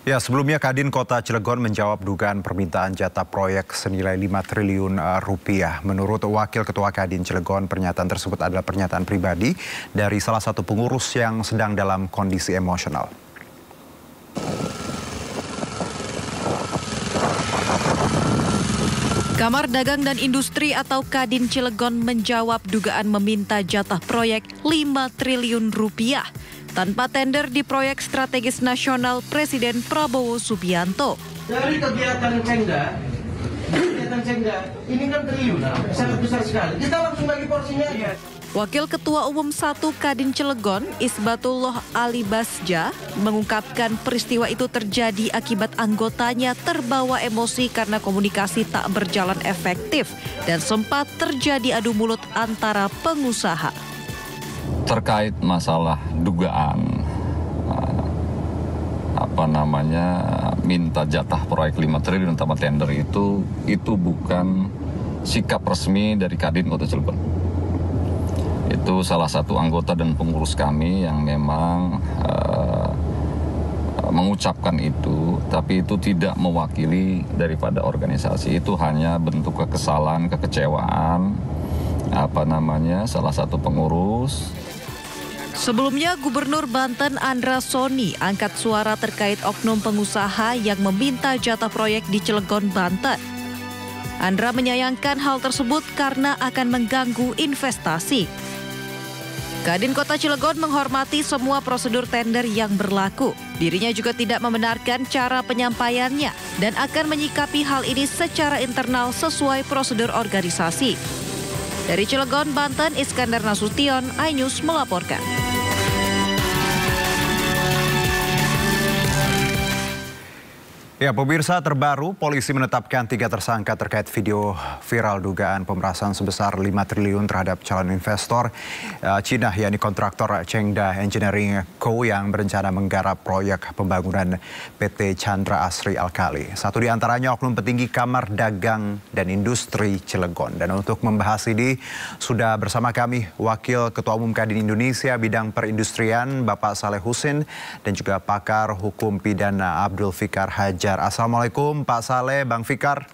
Ya, sebelumnya Kadin Kota Cilegon menjawab dugaan permintaan jatah proyek senilai 5 triliun rupiah. Menurut Wakil Ketua Kadin Cilegon, pernyataan tersebut adalah pernyataan pribadi dari salah satu pengurus yang sedang dalam kondisi emosional. Kamar Dagang dan Industri atau Kadin Cilegon menjawab dugaan meminta jatah proyek 5 triliun rupiah tanpa tender di proyek strategis nasional Presiden Prabowo Subianto. Dari kegiatan Cengda ini kan triliunan, sangat besar sekali. Kita langsung bagi porsinya. Wakil Ketua Umum 1 Kadin Cilegon, Isbatullah Ali Basja, mengungkapkan peristiwa itu terjadi akibat anggotanya terbawa emosi karena komunikasi tak berjalan efektif dan sempat terjadi adu mulut antara pengusaha. Terkait masalah dugaan minta jatah proyek 5 triliun tanpa tender itu bukan sikap resmi dari Kadin Kota Cilegon. Itu salah satu anggota dan pengurus kami yang memang mengucapkan itu, tapi itu tidak mewakili daripada organisasi. Itu hanya bentuk kekesalan, kekecewaan salah satu pengurus. Sebelumnya, Gubernur Banten Andra Soni angkat suara terkait oknum pengusaha yang meminta jatah proyek di Cilegon, Banten. Andra menyayangkan hal tersebut karena akan mengganggu investasi. Kadin Kota Cilegon menghormati semua prosedur tender yang berlaku. Dirinya juga tidak membenarkan cara penyampaiannya dan akan menyikapi hal ini secara internal sesuai prosedur organisasi. Dari Cilegon, Banten, Iskandar Nasution, iNews melaporkan. Ya, pemirsa, terbaru polisi menetapkan 3 tersangka terkait video viral dugaan pemerasan sebesar 5 triliun terhadap calon investor Cina, yakni kontraktor Chengda Engineering Co. yang berencana menggarap proyek pembangunan PT Chandra Asri Alkali. Satu di antaranya oknum petinggi Kamar Dagang dan Industri Cilegon. Dan untuk membahas ini sudah bersama kami Wakil Ketua Umum Kadin Indonesia bidang perindustrian Bapak Saleh Husin dan juga pakar hukum pidana Abdul Fikar Hajar. Assalamualaikum Pak Saleh, Bang Fikar.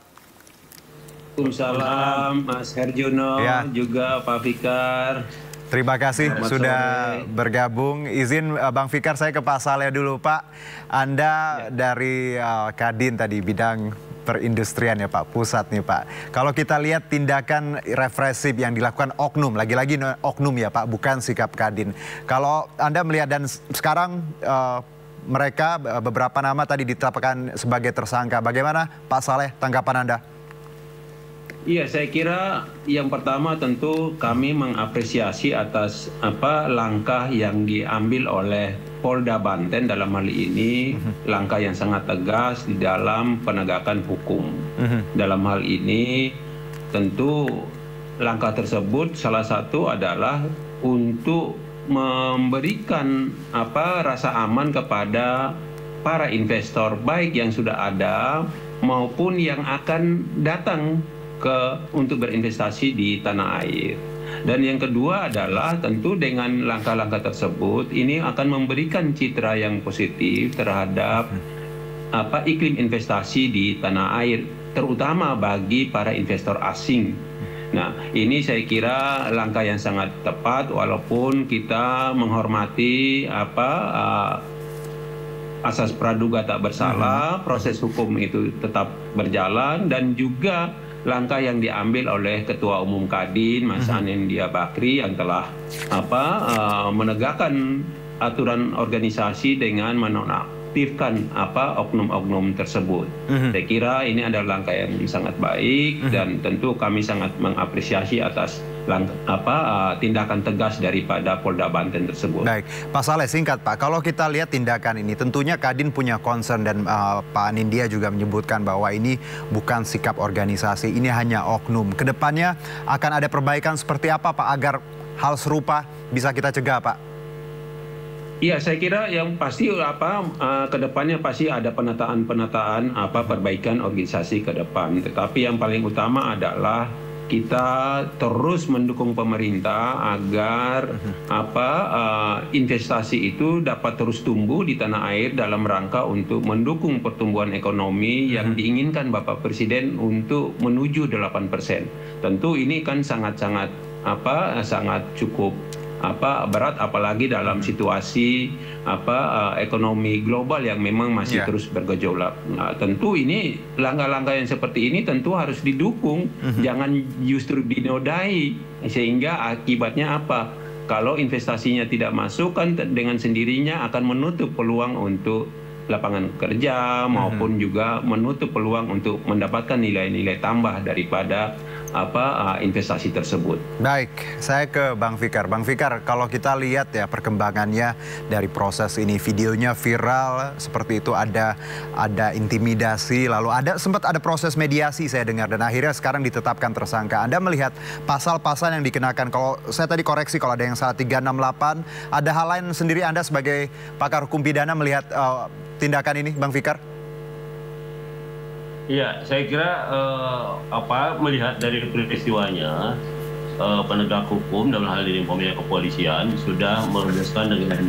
Waalaikumsalam Mas Herjono, juga Pak Fikar. Terima kasih sudah bergabung. Izin Bang Fikar, saya ke Pak Saleh dulu. Pak, Anda dari Kadin tadi, bidang perindustrian ya Pak, pusat nih Pak. Kalau kita lihat tindakan represif yang dilakukan oknum, lagi-lagi oknum ya Pak, bukan sikap Kadin. Kalau Anda melihat dan sekarang mereka beberapa nama tadi ditetapkan sebagai tersangka. Bagaimana Pak Saleh tanggapan Anda? Iya, saya kira yang pertama tentu kami mengapresiasi atas langkah yang diambil oleh Polda Banten dalam hal ini, langkah yang sangat tegas di dalam penegakan hukum. Dalam hal ini tentu langkah tersebut salah satu adalah untuk memberikan rasa aman kepada para investor baik yang sudah ada maupun yang akan datang untuk berinvestasi di tanah air. Dan yang kedua adalah tentu dengan langkah-langkah tersebut ini akan memberikan citra yang positif terhadap iklim investasi di tanah air, terutama bagi para investor asing. Nah, ini saya kira langkah yang sangat tepat walaupun kita menghormati asas praduga tak bersalah, proses hukum itu tetap berjalan dan juga langkah yang diambil oleh Ketua Umum Kadin Mas Anindya Bakri yang telah menegakkan aturan organisasi dengan menonaktifkan oknum-oknum tersebut. Saya kira ini adalah langkah yang sangat baik dan tentu kami sangat mengapresiasi atas tindakan tegas daripada Polda Banten tersebut. Baik, Pak Saleh, singkat Pak, kalau kita lihat tindakan ini tentunya Kadin punya concern dan Pak Anindya juga menyebutkan bahwa ini bukan sikap organisasi, ini hanya oknum. Kedepannya akan ada perbaikan seperti apa Pak agar hal serupa bisa kita cegah Pak? Iya, saya kira yang pasti ke depannya pasti ada penataan perbaikan organisasi ke depan. Tetapi yang paling utama adalah kita terus mendukung pemerintah agar investasi itu dapat terus tumbuh di tanah air dalam rangka untuk mendukung pertumbuhan ekonomi yang diinginkan Bapak Presiden untuk menuju 8%. Tentu ini kan sangat cukup berat, apalagi dalam situasi ekonomi global yang memang masih terus bergejolak. Nah, tentu ini langkah-langkah yang seperti ini tentu harus didukung, jangan justru dinodai, sehingga akibatnya apa? Kalau investasinya tidak masuk kan dengan sendirinya akan menutup peluang untuk lapangan kerja maupun juga menutup peluang untuk mendapatkan nilai-nilai tambah daripada investasi tersebut. Baik, saya ke Bang Fikar. Bang Fikar, kalau kita lihat ya perkembangannya dari proses ini, videonya viral seperti itu, ada intimidasi, lalu sempat ada proses mediasi saya dengar, dan akhirnya sekarang ditetapkan tersangka. Anda melihat pasal-pasal yang dikenakan, kalau saya tadi koreksi kalau ada yang salah 368, ada hal lain sendiri Anda sebagai pakar hukum pidana melihat tindakan ini, Bang Fikar? Iya, saya kira melihat dari peristiwanya, penegak hukum dalam hal ini pihak kepolisian sudah merumuskan dengan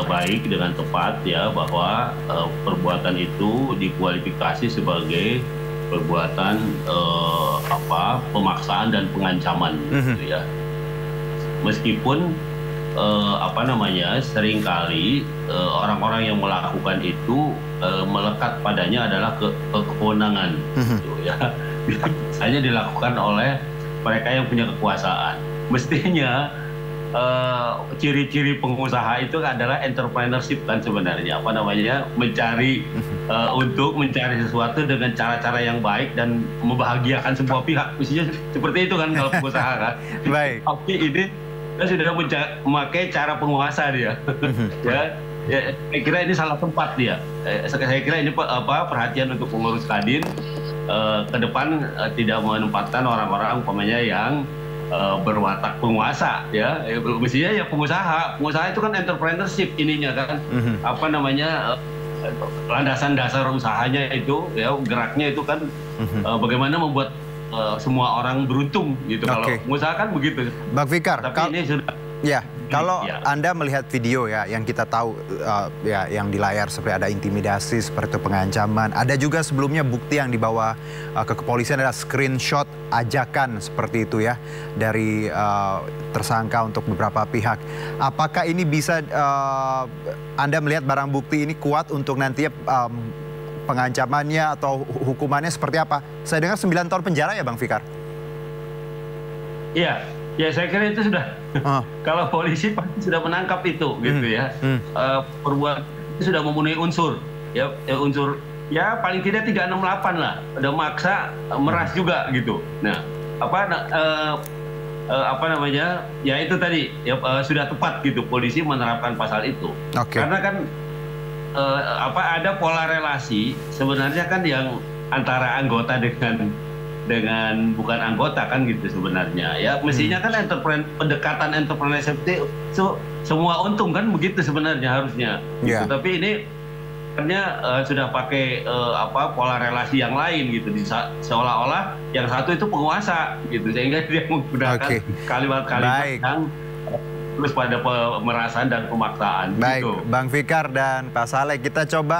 baik, dengan tepat ya, bahwa perbuatan itu dikualifikasi sebagai perbuatan pemaksaan dan pengancaman, gitu ya. Meskipun seringkali orang-orang yang melakukan itu melekat padanya adalah kewenangan, gitu ya. Hanya dilakukan oleh mereka yang punya kekuasaan. Mestinya ciri-ciri pengusaha itu adalah entrepreneurship kan sebenarnya, mencari untuk mencari sesuatu dengan cara-cara yang baik dan membahagiakan semua pihak. Mestinya seperti itu kan kalau pengusaha kan. Baik. Tapi ini dia sudah memakai cara penguasa dia. Ya, saya kira ini salah tempat dia. Saya kira ini perhatian untuk pengurus Kadin ke depan tidak menempatkan orang-orang yang berwatak penguasa ya. Mestinya ya pengusaha itu kan entrepreneurship ininya kan. Landasan dasar usahanya itu ya, geraknya itu kan bagaimana membuat semua orang beruntung gitu. Kalau pengusaha kan begitu. Bang Fikar, ini sudah kalau Anda melihat video ya yang kita tahu yang di layar seperti ada intimidasi, seperti itu pengancaman. Ada juga sebelumnya bukti yang dibawa ke kepolisian, ada screenshot ajakan seperti itu ya dari tersangka untuk beberapa pihak. Apakah ini bisa Anda melihat barang bukti ini kuat untuk nantinya pengancamannya atau hukumannya seperti apa? Saya dengar 9 tahun penjara ya Bang Fikar? Iya. Ya saya kira itu sudah, kalau polisi pasti sudah menangkap itu gitu ya. Perbuatan itu sudah memenuhi unsur paling tidak 368 lah, udah maksa, meras juga gitu. Nah ya itu tadi ya, sudah tepat gitu polisi menerapkan pasal itu. Karena kan ada pola relasi sebenarnya kan yang antara anggota dengan bukan anggota kan gitu sebenarnya ya. Mestinya kan pendekatan entrepreneurship itu semua untung kan begitu sebenarnya harusnya gitu. Tapi ini sudah pakai pola relasi yang lain gitu, seolah-olah yang satu itu penguasa gitu, sehingga dia menggunakan kalimat-kalimat yang terus pada pemerasan dan pemaksaan. Baik, gitu. Bang Fikar dan Pak Saleh, kita coba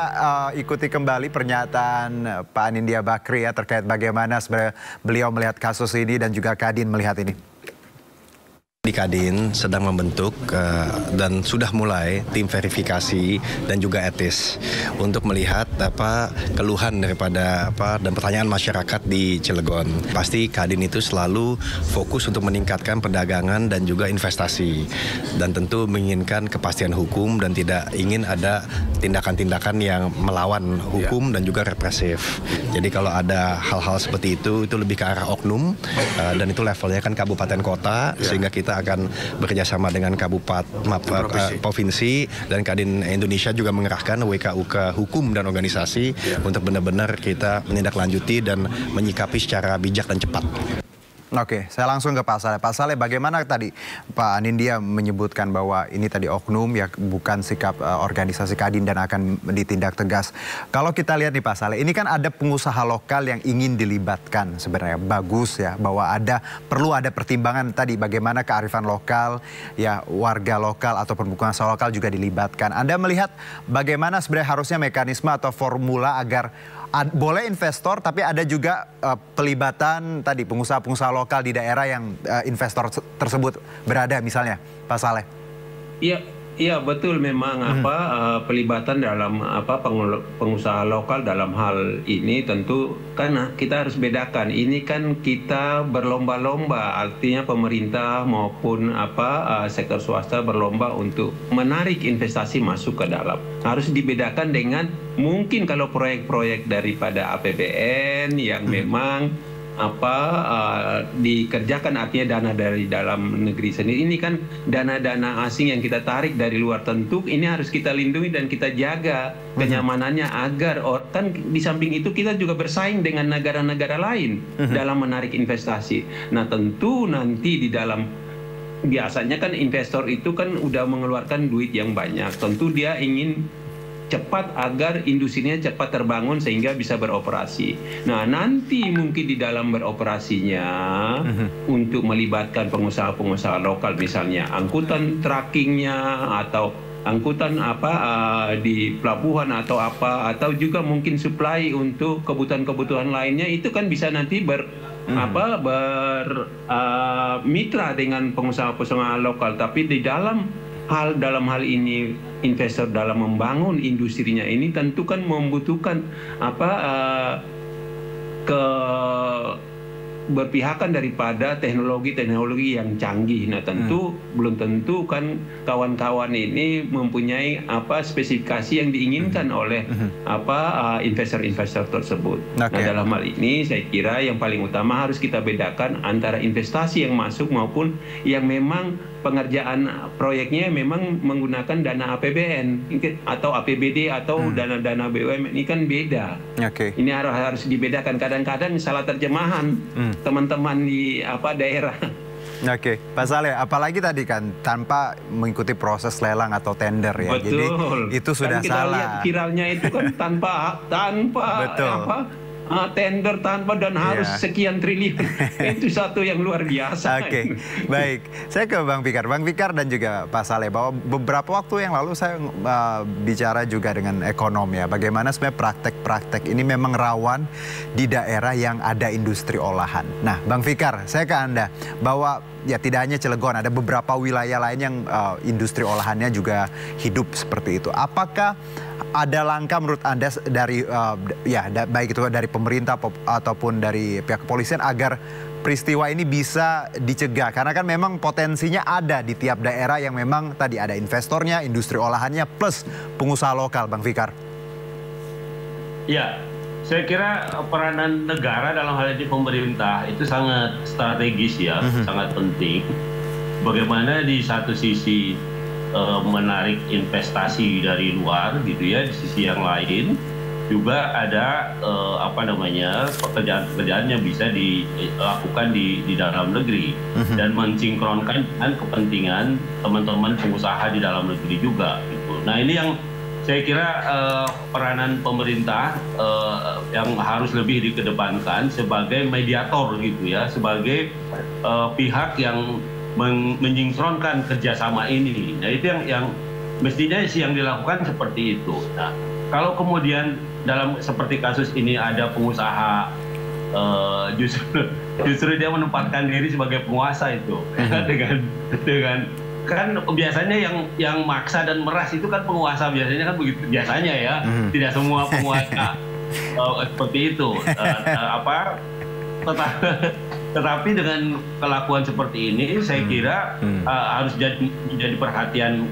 ikuti kembali pernyataan Pak Anindya Bakri ya terkait bagaimana sebenarnya beliau melihat kasus ini dan juga Kadin melihat ini. Di Kadin sedang membentuk dan sudah mulai tim verifikasi dan juga etis untuk melihat keluhan daripada dan pertanyaan masyarakat di Cilegon. Pasti Kadin itu selalu fokus untuk meningkatkan perdagangan dan juga investasi, dan tentu menginginkan kepastian hukum dan tidak ingin ada tindakan-tindakan yang melawan hukum dan juga represif. Jadi kalau ada hal-hal seperti itu lebih ke arah oknum, dan itu levelnya kan kabupaten kota, sehingga kita akan bekerjasama dengan provinsi dan Kadin Indonesia juga mengerahkan WKUK Hukum dan Organisasi untuk benar-benar kita menindaklanjuti dan menyikapi secara bijak dan cepat. Oke, saya langsung ke Pak Saleh. Pak Saleh, bagaimana tadi Pak Anindya menyebutkan bahwa ini tadi oknum ya, bukan sikap organisasi Kadin dan akan ditindak tegas. Kalau kita lihat nih Pak Saleh, ini kan ada pengusaha lokal yang ingin dilibatkan sebenarnya. Bagus ya, bahwa perlu ada pertimbangan tadi bagaimana kearifan lokal, ya warga lokal ataupun pengusaha lokal juga dilibatkan. Anda melihat bagaimana sebenarnya harusnya mekanisme atau formula agar boleh investor, tapi ada juga pelibatan tadi pengusaha-pengusaha lokal di daerah yang investor tersebut berada, misalnya, Pak Saleh. Iya betul, memang pelibatan dalam pengusaha lokal dalam hal ini tentu kan kita harus bedakan. Ini kan kita berlomba-lomba, artinya pemerintah maupun sektor swasta berlomba untuk menarik investasi masuk ke dalam. Harus dibedakan dengan mungkin kalau proyek-proyek daripada APBN yang memang dikerjakan, artinya dana dari dalam negeri sendiri. Ini kan dana-dana asing yang kita tarik dari luar, tentu ini harus kita lindungi dan kita jaga kenyamanannya agar kan di samping itu kita juga bersaing dengan negara-negara lain dalam menarik investasi. Nah tentu nanti di dalam, biasanya kan investor itu kan udah mengeluarkan duit yang banyak, tentu dia ingin cepat agar industrinya cepat terbangun sehingga bisa beroperasi. Nah nanti mungkin di dalam beroperasinya untuk melibatkan pengusaha-pengusaha lokal, misalnya angkutan trackingnya atau angkutan di pelabuhan atau atau juga mungkin supply untuk kebutuhan-kebutuhan lainnya, itu kan bisa nanti bermitra dengan pengusaha-pengusaha lokal. Tapi dalam hal ini investor dalam membangun industrinya ini tentu kan membutuhkan berpihakan daripada teknologi yang canggih. Nah tentu belum tentu kan kawan-kawan ini mempunyai spesifikasi yang diinginkan oleh investor-investor tersebut. Nah dalam hal ini saya kira yang paling utama harus kita bedakan antara investasi yang masuk maupun yang memang pengerjaan proyeknya memang menggunakan dana APBN atau APBD atau dana-dana BUMN. Ini kan beda. Ini harus dibedakan. Kadang-kadang salah terjemahan teman-teman di daerah. Pak Saleh, apalagi tadi kan tanpa mengikuti proses lelang atau tender ya. Betul. Jadi itu sudah kan kita salah. Lihat viralnya itu kan tanpa tender dan harus sekian triliun. Itu satu yang luar biasa. Baik. Saya ke Bang Fikar. Bang Fikar dan juga Pak Saleh, bahwa beberapa waktu yang lalu saya bicara juga dengan ekonom ya. Bagaimana sebenarnya praktek-praktek ini memang rawan di daerah yang ada industri olahan. Nah, Bang Fikar, saya ke Anda bahwa ya tidak hanya Cilegon, ada beberapa wilayah lain yang industri olahannya juga hidup seperti itu. Apakah ada langkah menurut Anda dari baik itu dari pemerintah ataupun dari pihak kepolisian agar peristiwa ini bisa dicegah? Karena kan memang potensinya ada di tiap daerah yang memang tadi ada investornya, industri olahannya plus pengusaha lokal, Bang Fikar. Ya, saya kira peranan negara dalam hal ini pemerintah itu sangat strategis ya, sangat penting. Bagaimana di satu sisi menarik investasi dari luar gitu ya, di sisi yang lain juga ada pekerjaan-pekerjaan yang bisa dilakukan di dalam negeri dan mensinkronkan dengan kepentingan teman-teman pengusaha di dalam negeri juga gitu. Nah ini yang saya kira peranan pemerintah yang harus lebih dikedepankan sebagai mediator gitu ya, sebagai pihak yang mensinkronkan kerjasama ini. Nah itu yang mestinya sih yang dilakukan seperti itu. Nah kalau kemudian dalam seperti kasus ini ada pengusaha justru dia menempatkan diri sebagai penguasa itu dengan kan biasanya yang maksa dan meras itu kan penguasa, biasanya kan begitu biasanya ya, tidak semua penguasa seperti itu. Tetapi dengan kelakuan seperti ini, saya kira harus jadi perhatian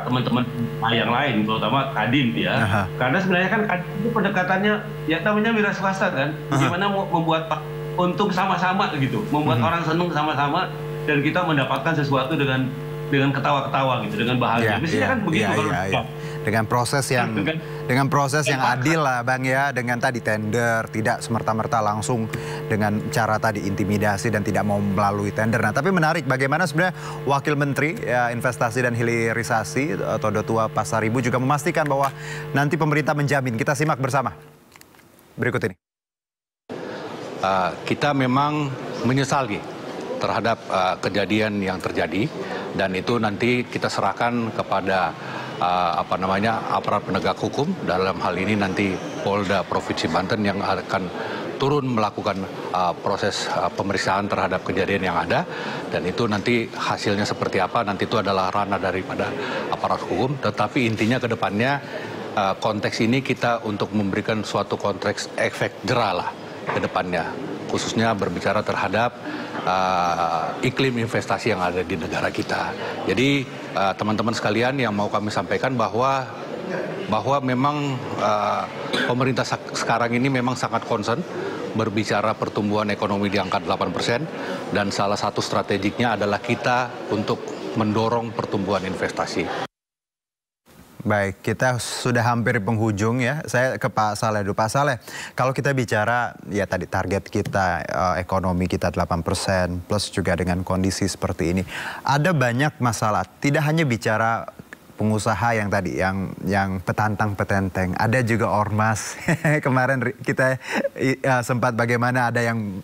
teman-teman yang lain, terutama Kadin ya. Karena sebenarnya kan Kadin itu pendekatannya ya namanya wira swasta kan, gimana membuat untung sama-sama gitu, membuat orang senang sama-sama dan kita mendapatkan sesuatu dengan ketawa-ketawa gitu, dengan bahagia. Mestinya kan begitu kalau dengan proses yang adil lah Bang ya, dengan tadi tender, tidak semerta-merta langsung dengan cara tadi intimidasi dan tidak mau melalui tender. Nah, tapi menarik bagaimana sebenarnya Wakil Menteri Investasi dan Hilirisasi atau Dotua Pasaribu juga memastikan bahwa nanti pemerintah menjamin. Kita simak bersama berikut ini. Kita memang menyesali terhadap kejadian yang terjadi, dan itu nanti kita serahkan kepada aparat penegak hukum, dalam hal ini nanti Polda Provinsi Banten yang akan turun melakukan proses pemeriksaan terhadap kejadian yang ada, dan itu nanti hasilnya seperti apa nanti itu adalah ranah daripada aparat hukum. Tetapi intinya ke depannya konteks ini kita untuk memberikan suatu konteks efek jerah lah ke depannya, khususnya berbicara terhadap iklim investasi yang ada di negara kita. Jadi teman-teman sekalian, yang mau kami sampaikan bahwa memang pemerintah sekarang ini memang sangat concern berbicara pertumbuhan ekonomi di angka 8%, dan salah satu strategiknya adalah kita untuk mendorong pertumbuhan investasi. Baik, kita sudah hampir penghujung ya. Saya ke Pak Saleh dulu. Pak Saleh, kalau kita bicara ya tadi target kita ekonomi kita 8% plus juga dengan kondisi seperti ini, ada banyak masalah. Tidak hanya bicara pengusaha yang tadi yang petantang-petenteng, ada juga ormas. Kemarin kita sempat bagaimana ada yang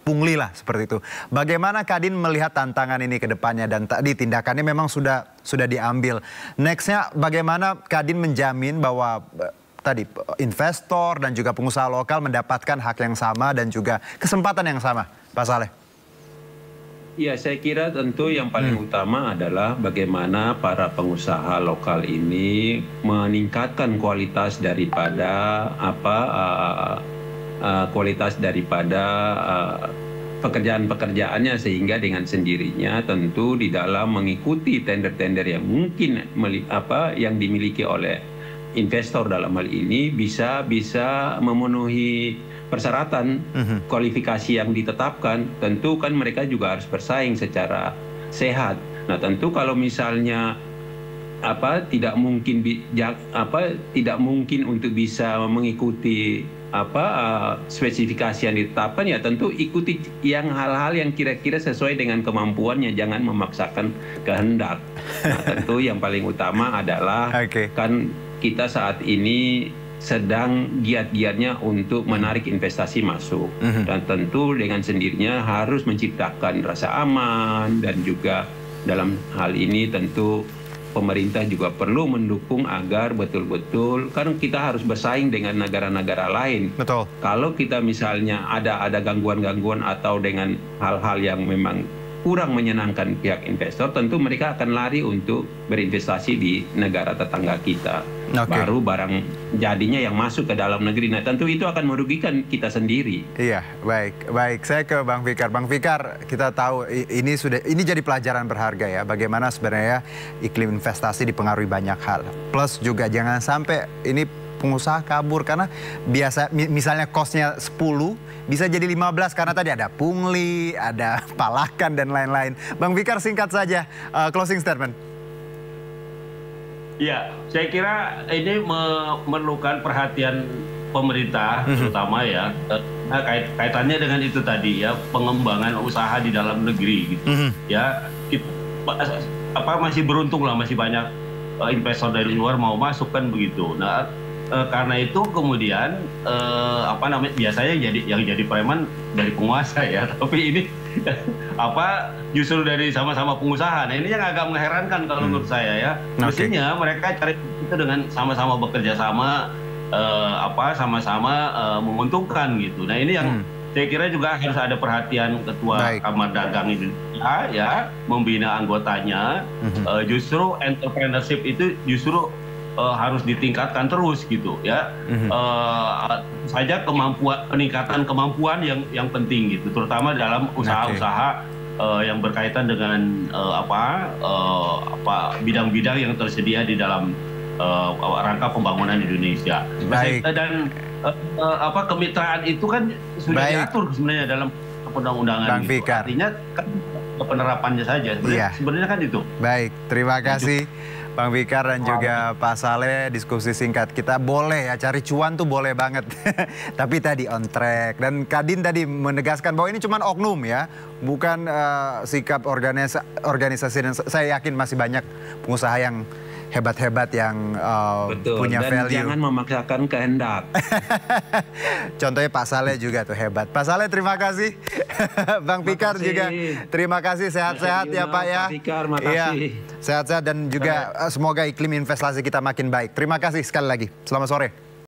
pungli lah seperti itu. Bagaimana Kadin melihat tantangan ini ke depannya, dan tadi tindakannya memang sudah diambil. Nextnya bagaimana Kadin menjamin bahwa tadi investor dan juga pengusaha lokal mendapatkan hak yang sama dan juga kesempatan yang sama, Pak Saleh? Ya, saya kira tentu yang paling utama adalah bagaimana para pengusaha lokal ini meningkatkan kualitas daripada pekerjaan-pekerjaannya, sehingga dengan sendirinya tentu di dalam mengikuti tender-tender yang mungkin yang dimiliki oleh investor dalam hal ini bisa memenuhi persyaratan kualifikasi yang ditetapkan. Tentu kan mereka juga harus bersaing secara sehat. Nah, tentu kalau misalnya tidak mungkin untuk bisa mengikuti spesifikasi yang ditetapkan, ya tentu ikuti yang hal-hal yang kira-kira sesuai dengan kemampuannya, jangan memaksakan kehendak. Nah, tentu yang paling utama adalah kan kita saat ini sedang giat-giatnya untuk menarik investasi masuk, dan tentu dengan sendirinya harus menciptakan rasa aman, dan juga dalam hal ini tentu pemerintah juga perlu mendukung agar betul-betul, kan kita harus bersaing dengan negara-negara lain. Betul. Kalau kita misalnya ada gangguan-gangguan atau dengan hal-hal yang memang kurang menyenangkan pihak investor, tentu mereka akan lari untuk berinvestasi di negara tetangga kita. Baru barang jadinya yang masuk ke dalam negeri. Nah, tentu itu akan merugikan kita sendiri. Iya, baik. Saya ke Bang Fikar. Bang Fikar, kita tahu ini jadi pelajaran berharga ya. Bagaimana sebenarnya iklim investasi dipengaruhi banyak hal. Plus juga jangan sampai ini pengusaha kabur, karena biasa misalnya kosnya 10 bisa jadi 15 karena tadi ada pungli, ada palakan dan lain-lain. Bang Fikar, singkat saja closing statement. Ya, saya kira ini memerlukan perhatian pemerintah terutama ya. Nah, kaitannya dengan itu tadi ya, pengembangan usaha di dalam negeri gitu. Ya, kita masih beruntung lah, masih banyak investor dari luar mau masuk kan begitu. Nah, karena itu kemudian biasanya yang jadi preman dari penguasa ya, tapi ini justru dari sama-sama pengusaha. Nah, ini yang agak mengherankan kalau menurut saya ya. Mestinya mereka cari itu dengan sama-sama bekerja sama, sama-sama menguntungkan gitu. Nah, ini yang saya kira juga harus ada perhatian Ketua Kamar Dagang Indonesia ya, membina anggotanya. Justru entrepreneurship itu justru harus ditingkatkan terus gitu ya. Saja peningkatan kemampuan yang penting gitu, terutama dalam usaha-usaha yang berkaitan dengan bidang-bidang yang tersedia di dalam rangka pembangunan Indonesia. Dan kemitraan itu kan sudah diatur sebenarnya dalam undang-undangan. Bang Fikar. Artinya kan penerapannya saja. Sebenarnya kan itu. Baik, terima kasih Bang Fikar dan juga Pak Saleh. Diskusi singkat kita boleh ya, cari cuan tuh boleh banget. Tapi tadi on track. Dan Kadin tadi menegaskan bahwa ini cuma oknum ya, bukan sikap organisasi. Dan saya yakin masih banyak pengusaha yang hebat-hebat yang punya dan value. Jangan memaksakan kehendak. Contohnya Pak Saleh juga tuh hebat. Pak Saleh terima kasih. Bang Fikar juga terima kasih. Sehat-sehat ya Pak ya. Pak Fikar, makasih. Iya, sehat-sehat dan juga semoga iklim investasi kita makin baik. Terima kasih sekali lagi. Selamat sore.